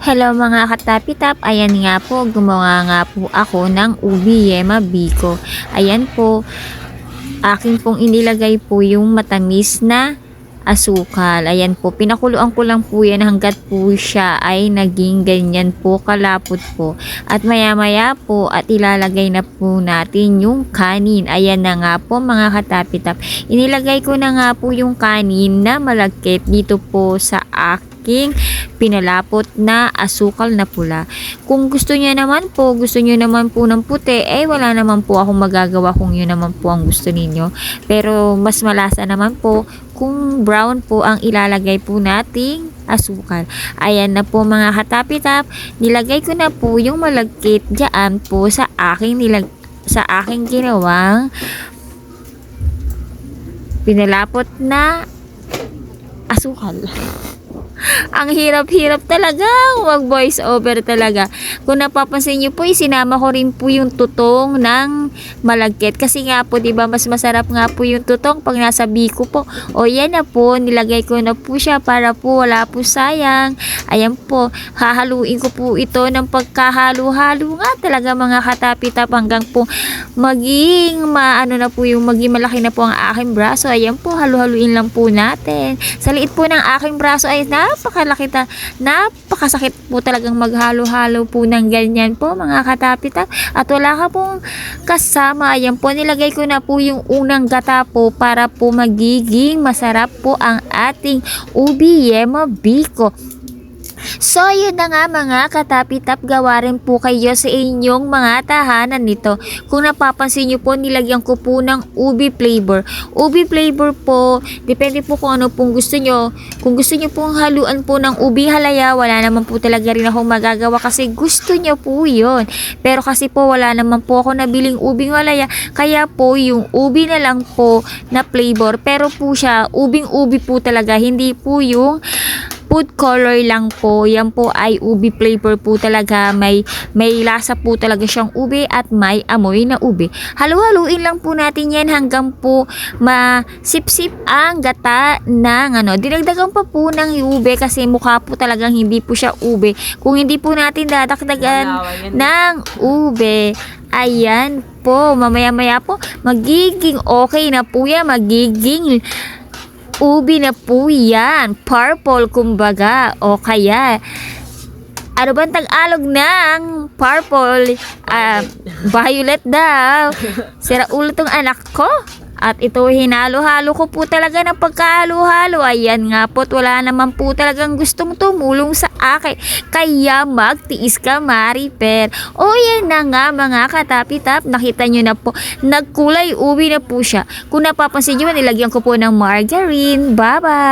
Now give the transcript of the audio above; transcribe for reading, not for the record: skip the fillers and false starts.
Hello mga katapitap, ayan nga po, gumawa nga po ako ng ubi yema biko. Ayan po, akin pong inilagay po yung matamis na asukal. Ayan po, pinakuluan ko lang po yan hanggat po siya ay naging ganyan po, kalapot po. At maya maya po, at ilalagay na po natin yung kanin. Ayan na nga po mga katapitap. Inilagay ko na nga po yung kanin na malagkit dito po sa aking pinalapot na asukal na pula. Kung gusto niyo naman po ng puti, wala naman po akong magagawa kung yun naman po ang gusto ninyo. Pero mas malasa naman po kung brown po ang ilalagay po nating asukal. Ayan na po mga katapitap, nilagay ko na po yung malagkit dyan po sa aking ginawang pinalapot na asukal. Ang hirap-hirap talaga mag voice over talaga. Kung napapansin niyo po, sinama ko rin po yung tutong ng malagkit. Kasi nga po, 'di ba, mas masarap nga po yung tutong pag nasa biko po. O yan na po, nilagay ko na po siya para po wala po sayang. Ayan po, hahaluin ko po ito ng pagkahalo-halo nga talaga mga katapitap hanggang po maging maging malaki na po ang aking braso. Ayan po, halu-haluin lang po natin. Sa liit po ng aking braso ay napakasakit po talagang maghalo-halo po ng ganyan po mga katapitap. At wala ka pong kasama. Ayan po, nilagay ko na po yung unang gata po para po magiging masarap po ang ating ubi yema biko. So, yun na nga mga katapitap, gawa rin po kayo sa inyong mga tahanan nito. Kung napapansin nyo po, nilagyan ko po ng ubi flavor. Ubi flavor po, depende po kung ano pong gusto nyo. Kung gusto nyo pong haluan po ng ubi halaya, wala naman po talaga rin akong magagawa kasi gusto nyo po yun. Pero kasi po wala naman po ako nabiling ubing halaya, kaya po yung ubi na lang po na flavor. Pero po siya, ubing-ubi po talaga, hindi po yung food color lang po. Yan po ay ubi flavor po talaga. May lasa po talaga siyang ubi at may amoy na ubi. Halu-haluin lang po natin yan hanggang po masipsip ang gata ng Dinagdagan pa po ng ube kasi mukha po talagang hindi po siya ube. Kung hindi po natin dadagdagan ng ube, ayan po, mamaya-maya po, magiging okay na po yan. Magiging ubi na po yan. Purple kumbaga. O kaya, ano ba ang Tagalog ng purple? Violet daw. Sira ulo tong anak ko. At ito, hinalo-halo ko po talaga ng pagkahalo-halo. Ayan nga po, wala naman po talagang gustong tumulong sa akin. Kaya magtiis ka, Mariper. O yan na nga mga katapitap, nakita nyo na po, nagkulay ubi na po siya. Kung napapansin nyo, nilagyan ko po ng margarine. Bye-bye!